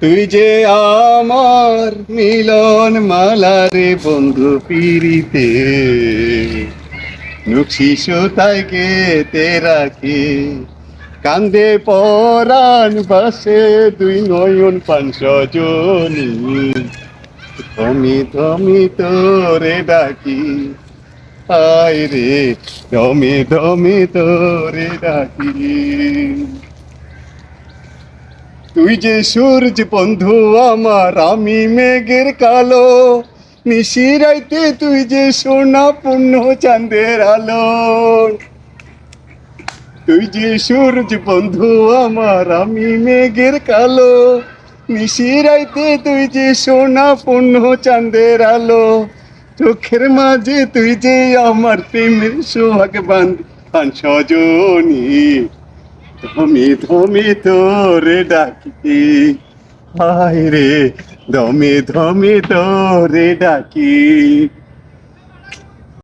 তুই যে আমার মিলন মালা রে বন্ধু পিরিতে নকশি সুতায় গেতে রাখি কান্দে পরাণ বাসে দুই নয়ন পান সজনী থমি থমি তোরে ডাকি আয় রে থমি থমি তোরে ডাকি তুই যে সূর্য বন্ধু আমার আমি মেঘের কালো নিশিরাইতে তুই যে সোনা পূর্ণ চাঁদের আলো তুই যে সূর্য বন্ধু আমার আমি মেঘের কালো নিশিরাইতে তুই যে সোনা পূর্ণ চাঁদের আলো চোখের মাঝে তুই যে আমার প্রেমের সোহাগ বান সজনী ধমে ধমে তোরে ডাকি হায় রে ধমে ধমে তোরে ডাকি